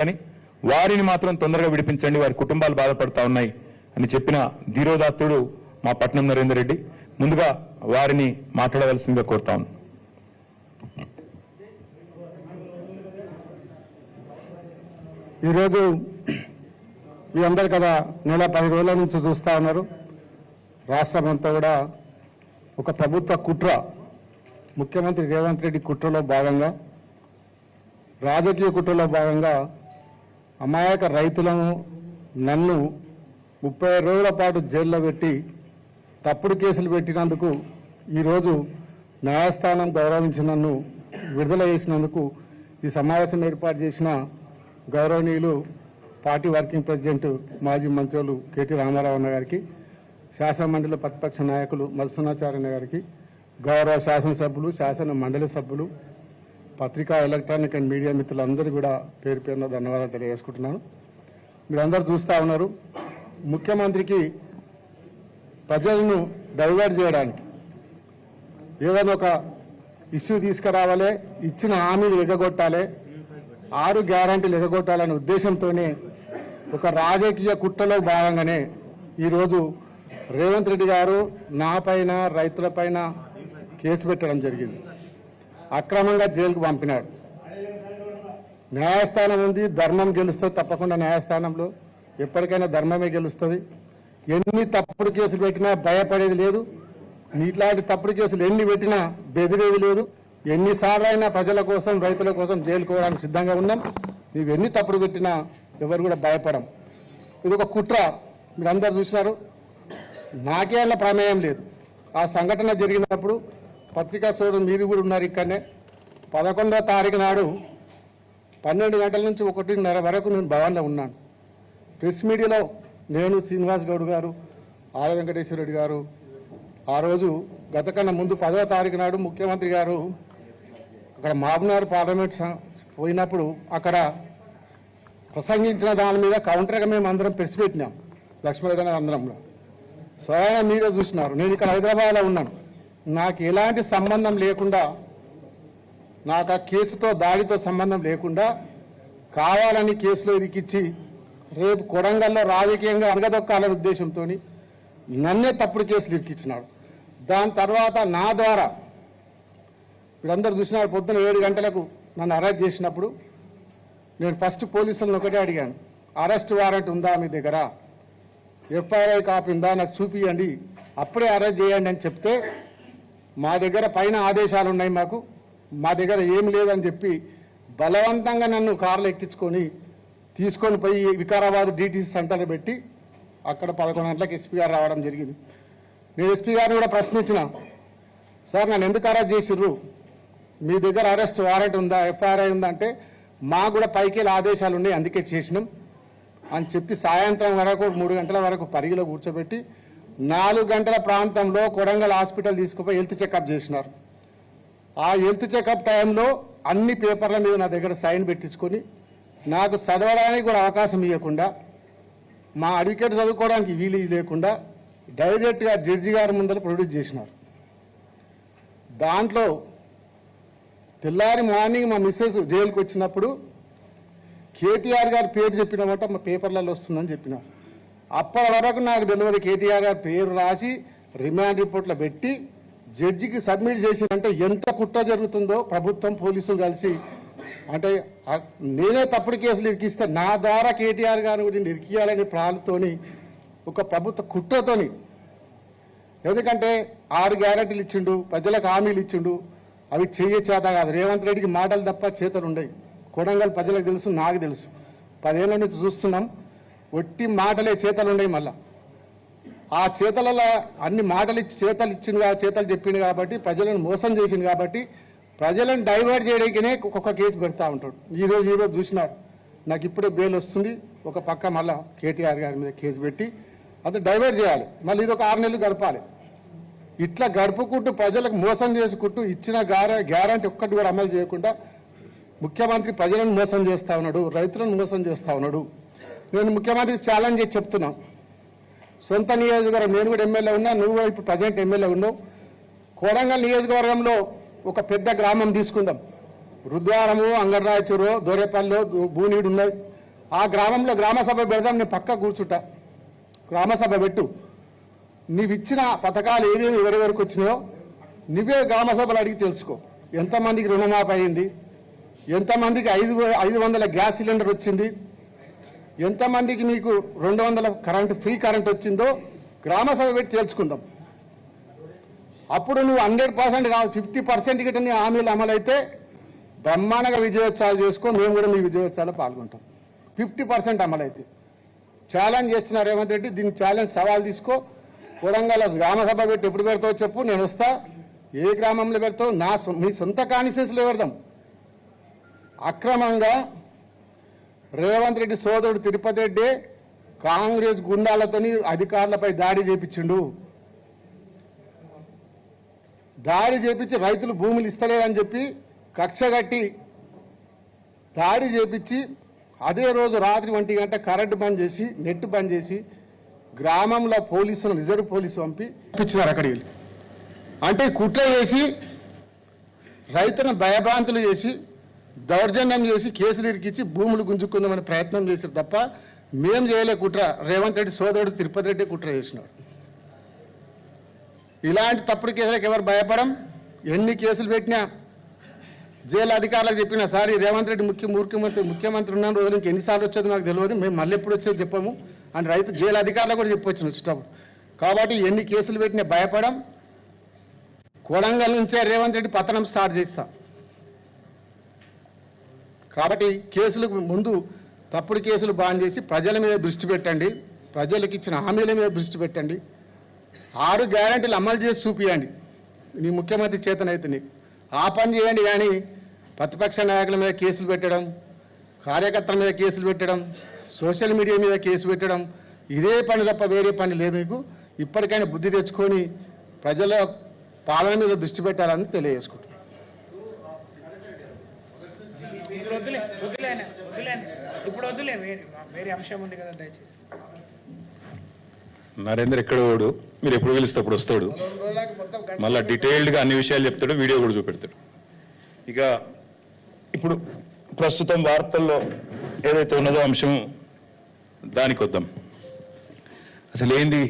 కానీ వారిని మాత్రం తొందరగా విడిపించండి, వారి కుటుంబాలు బాధపడతా ఉన్నాయి అని చెప్పిన ధీరోదాత్తుడు మా పట్నం నరేందర్ రెడ్డి. ముందుగా వారిని మాట్లాడవలసిందిగా కోరుతా ఉన్నాను. ఈరోజు మీ అందరు కదా నెల 10 రోజుల నుంచి చూస్తూ ఉన్నారు. రాష్ట్రం అంతా కూడా ఒక ప్రభుత్వ కుట్ర, ముఖ్యమంత్రి రేవంత్ రెడ్డి కుట్రలో భాగంగా, రాజకీయ కుట్రలో భాగంగా అమాయక రైతులను నన్ను 30 రోజుల పాటు జైల్లో పెట్టి తప్పుడు కేసులు పెట్టినందుకు ఈరోజు న్యాయస్థానం గౌరవించి నన్ను విడుదల చేసినందుకు ఈ సమావేశం ఏర్పాటు చేసిన గౌరవనీయులు పార్టీ వర్కింగ్ ప్రెసిడెంట్ మాజీ మంత్రులు కేటీ రామారావు అన్న గారికి, శాసనమండలి ప్రతిపక్ష నాయకులు మధుసూనాచార్య గారికి, గౌరవ శాసనసభ్యులు, శాసన మండలి సభ్యులు, పత్రికా, ఎలక్ట్రానిక్ అండ్ మీడియా మిత్రులందరూ కూడా పేరు పేరున ధన్యవాదాలు తెలియజేసుకుంటున్నాను. మీరందరూ చూస్తూ ఉన్నారు, ముఖ్యమంత్రికి ప్రజలను డైవర్ట్ చేయడానికి ఏదైనా ఒక ఇష్యూ తీసుకురావాలి, ఇచ్చిన హామీలు ఎగగొట్టాలి, 6 గ్యారంటీలు ఎగగొట్టాలనే ఉద్దేశంతోనే ఒక రాజకీయ కుట్రలో భాగంగానే ఈరోజు రేవంత్ రెడ్డి గారు నాపైన, రైతులపైన కేసు పెట్టడం జరిగింది. అక్రమంగా జైలుకు పంపినాడు. న్యాయస్థానం ఉంది, ధర్మం గెలుస్తుంది. తప్పకుండా న్యాయస్థానంలో ఎప్పటికైనా ధర్మమే గెలుస్తుంది. ఎన్ని తప్పుడు కేసులు పెట్టినా భయపడేది లేదు. ఇట్లాంటి తప్పుడు కేసులు ఎన్ని పెట్టినా బెదిరేది లేదు. ఎన్నిసార్లు అయినా ప్రజల కోసం, రైతుల కోసం జైలుకోవడానికి సిద్ధంగా ఉన్నాం. నీవు ఎన్ని తప్పుడు పెట్టినా ఎవరు కూడా భయపడం. ఇది ఒక కుట్ర, మీరు అందరు చూసినారు. నాకే అలా ప్రమేయం లేదు. ఆ సంఘటన జరిగినప్పుడు పత్రికా సోదరులు మీరు కూడా ఉన్నారు ఇక్కడనే. 11వ తారీఖు నాడు 12 గంటల నుంచి 1:30 వరకు నేను భవన్లో ఉన్నాను. ప్రెస్ మీడియాలో నేను, శ్రీనివాస్ గౌడ్ గారు, ఆల వెంకటేశ్వర రెడ్డి గారు, ఆ రోజు గత కన్నా ముందు 10వ తారీఖు నాడు ముఖ్యమంత్రి గారు అక్కడ మహబూబ్నగర్ పార్లమెంట్ పోయినప్పుడు అక్కడ ప్రసంగించిన దాని మీద కౌంటర్గా మేము అందరం ప్రెస్ పెట్టినాం, లక్ష్మీరెడ్డి అందరంలో. స్వయంగా మీరే చూసినారు. నేను ఇక్కడ హైదరాబాద్లో ఉన్నాను. నాకు ఎలాంటి సంబంధం లేకుండా, నాకు ఆ కేసుతో, దాడితో సంబంధం లేకుండా కావాలని కేసులో ఇరికిచ్చి రేపు కొడంగల్లో రాజకీయంగా అనగదొక్కాలనే ఉద్దేశంతో నన్నే తప్పుడు కేసులు ఇరికిచ్చినాడు. దాని తర్వాత నా ద్వారా వీళ్ళందరూ చూసినారు. పొద్దున 7 గంటలకు నన్ను అరెస్ట్ చేసినప్పుడు నేను ఫస్ట్ పోలీసులను ఒకటే అడిగాను, అరెస్ట్ వారెంట్ ఉందా మీ దగ్గర, ఎఫ్ఐఆర్ కాపీ ఉందా, నాకు చూపియండి, అప్పుడే అరెస్ట్ చేయండి అని చెప్తే, మా దగ్గర పైన ఆదేశాలు ఉన్నాయి, మా దగ్గర ఏం లేదని చెప్పి బలవంతంగా నన్ను కార్లు ఎక్కించుకొని తీసుకొని పోయి వికారాబాద్ డిటిసి సెంటర్లో పెట్టి అక్కడ 11 గంటలకు ఎస్పీ గారు రావడం జరిగింది. నేను ఎస్పీ గారిని కూడా ప్రశ్నించిన, సార్ నన్ను ఎందుకు అరెస్ట్ చేసిర్రు, మీ దగ్గర అరెస్ట్ వారెంట్ ఉందా, ఎఫ్ఐఆర్ ఉందా అంటే, మాకు కూడా పైకి ఆదేశాలు ఉన్నాయి అందుకే చేసినాం అని చెప్పి సాయంత్రం వరకు 3 గంటల వరకు పరిగిలో కూర్చోబెట్టి 4 గంటల ప్రాంతంలో కొడంగల్ హాస్పిటల్ తీసుకుపోయి హెల్త్ చెకప్ చేసినారు. ఆ హెల్త్ చెకప్ టైంలో అన్ని పేపర్ల మీద నా దగ్గర సైన్ పెట్టించుకొని నాకు చదవడానికి కూడా అవకాశం ఇవ్వకుండా, మా అడ్వకేట్ చదువుకోవడానికి వీలు లేకుండా డైరెక్ట్గా జడ్జి గారి ముందర ప్రొడ్యూస్ చేసినారు. దాంట్లో తెల్లారి మార్నింగ్ మా మిస్సెస్ జైలుకి వచ్చినప్పుడు కేటీఆర్ గారి పేరు చెప్పినామంటే మా పేపర్లలో వస్తుందని చెప్పినారు. అప్పటి వరకు నాకు తెలియదు. కేటీఆర్ గారి పేరు రాసి రిమాండ్ రిపోర్ట్లో పెట్టి జడ్జికి సబ్మిట్ చేసినంటే ఎంత కుట్ర జరుగుతుందో ప్రభుత్వం, పోలీసులు కలిసి. అంటే నేనే తప్పుడు కేసులు ఇరికిస్తే నా ద్వారా కేటీఆర్ గారిని కూడా ఇరికియాలని ప్రాణతోని, ఒక ప్రభుత్వ కుట్రతోని. ఎందుకంటే 6 గ్యారెంటీలు ఇచ్చిండు, ప్రజలకు హామీలు ఇచ్చిండు, అవి చేత కాదు. రేవంత్ రెడ్డికి మాటలు తప్ప చేతలు ఉండవు. కొడంగల్ ప్రజలకు తెలుసు, నాకు తెలుసు. 10 ఏళ్ళ నుంచి చూస్తున్నాం. ఒట్టి మాటలే, చేతలు ఉండవు. మళ్ళా ఆ చేతలలో అన్ని మాటలు ఇచ్చి చేతలు చెప్పిండు కాబట్టి, ప్రజలను మోసం చేసిండు కాబట్టి, ప్రజలను డైవర్ట్ చేయడానికినే ఒక్కొక్క కేసు పెడతా ఉంటాడు. ఈరోజు చూసినారు, నాకు ఇప్పుడే బెయిల్ వస్తుంది. ఒక పక్క మళ్ళీ కేటీఆర్ గారి మీద కేసు పెట్టి అది డైవర్ట్ చేయాలి. మళ్ళీ ఇది ఒక 6 నెలలు గడపాలి. ఇట్లా గడుపుకుంటూ ప్రజలకు మోసం చేసుకుంటూ ఇచ్చిన గ్యారంటీ ఒక్కటి కూడా అమలు చేయకుండా ముఖ్యమంత్రి ప్రజలను మోసం చేస్తూ ఉన్నాడు, రైతులను మోసం చేస్తూ ఉన్నాడు. నేను ముఖ్యమంత్రి ఛాలెంజ్ చేసి చెప్తున్నా, సొంత నియోజకవర్గం, నేను కూడా ఎమ్మెల్యే ఉన్నా, నువ్వు ఇప్పుడు ప్రజెంట్ ఎమ్మెల్యే ఉన్నావు. కొడంగల్ నియోజకవర్గంలో ఒక పెద్ద గ్రామం తీసుకుందాం. రుద్వారము, అంగర్రాయచూరు, దోరేపల్లి, భూనీడు ఉన్నాయి. ఆ గ్రామంలో గ్రామ సభ పెడదాం, నేను పక్క కూర్చుంటా, గ్రామ సభ పెట్టు, నీవిచ్చిన పథకాలు ఏవేవి ఎవరెవరికి వచ్చినాయో నువ్వే గ్రామ సభలు అడిగి తెలుసుకో. ఎంతమందికి రుణమాఫీ అయింది, ఎంతమందికి 500 గ్యాస్ సిలిండర్ వచ్చింది, ఎంతమందికి మీకు 200 కరెంట్ ఫ్రీ కరెంట్ వచ్చిందో గ్రామ సభ పెట్టి తెలుసుకుందాం. అప్పుడు నువ్వు 100% కాదు 50% గిట్ట నీ హామీలు అమలైతే బ్రహ్మాండంగా విజయోత్సవాలు చేసుకో, మేము కూడా మీ విజయోత్సవాల్లో పాల్గొంటాం. 50% అమలైతే ఛాలెంజ్ చేస్తున్నారు రేవంత్ రెడ్డి, దీన్ని ఛాలెంజ్ సవాల్ తీసుకో. కొడంగల్ గ్రామ సభ పెట్టి ఎప్పుడు పెడతావో చెప్పు, నేను వస్తా. ఏ గ్రామంలో పెడతావు, మీ సొంత కాన్స్టిట్యూన్సీలో పెడదాం. అక్రమంగా రేవంత్ రెడ్డి సోదరుడు తిరుపతి రెడ్డి కాంగ్రెస్ గుండాలతోని అధికారులపై దాడి చేపించిండు. దాడి చేపించి రైతులు భూములు ఇస్తలేదని చెప్పి కక్ష కట్టి దాడి చేపించి అదే రోజు రాత్రి 1 గంట కరెంటు బంద్ చేసి నెట్ బంద్ చేసి గ్రామంలో పోలీసులు రిజర్వ్ పోలీసు పంపి ఇచ్చినారు అక్కడికి వెళ్ళి. అంటే కుట్ర చేసి రైతులను భయభ్రాంతులు చేసి దౌర్జన్యం చేసి కేసులు ఇరికిచ్చి భూములు గుంజుకుందామని ప్రయత్నం చేశారు తప్ప మేం చేయలే కుట్ర. రేవంత్ రెడ్డి సోదరుడు తిరుపతి రెడ్డి కుట్ర చేసినాడు. ఇలాంటి తప్పుడు కేసులకు ఎవరు భయపడం? ఎన్ని కేసులు పెట్టినా జైలు అధికారులకు చెప్పినా సారీ రేవంత్ రెడ్డి ముఖ్యమంత్రి ఉన్న రోజులు ఇంక ఎన్నిసార్లు వచ్చేది నాకు తెలియదు, మేము మళ్ళీ ఎప్పుడు వచ్చేది చెప్పాము అని రైతు జైలు అధికారులు కూడా చెప్పొచ్చు వచ్చేటప్పుడు. కాబట్టి ఎన్ని కేసులు పెట్టినా భయపడం. కొడంగల్ నుంచే రేవంత్ రెడ్డి పతనం స్టార్ట్ చేస్తా. కాబట్టి కేసులకు ముందు తప్పుడు కేసులు బాన్ చేసి ప్రజల మీద దృష్టి పెట్టండి, ప్రజలకు ఇచ్చిన హామీల మీద దృష్టి పెట్టండి, 6 గ్యారెంటీలు అమలు చేసి చూపియండి. నీ ముఖ్యమంత్రి చేతనైతే నీకు ఆ పని చేయండి. కానీ ప్రతిపక్ష నాయకుల మీద కేసులు పెట్టడం, కార్యకర్తల మీద కేసులు పెట్టడం, సోషల్ మీడియా మీద కేసు పెట్టడం, ఇదే పని తప్ప వేరే పని లేదు మీకు. ఇప్పటికైనా బుద్ధి తెచ్చుకొని ప్రజల పాలన మీద దృష్టి పెట్టాలని తెలియజేసుకుంటున్నాను. ఇప్పుడు వద్దులే, వేరే అంశం ఉంది కదా, దయచేసి. నరేంద్ర ఎక్కడ వాడు, మీరు ఎప్పుడు పిలిస్తే అప్పుడు వస్తాడు, మళ్ళీ డీటెయిల్డ్గా అన్ని విషయాలు చెప్తాడు, వీడియో కూడా చూపెడతాడు. ఇక ఇప్పుడు ప్రస్తుతం వార్తల్లో ఏదైతే ఉన్నదో అంశం దానికి వద్దాం. అసలు ఏంది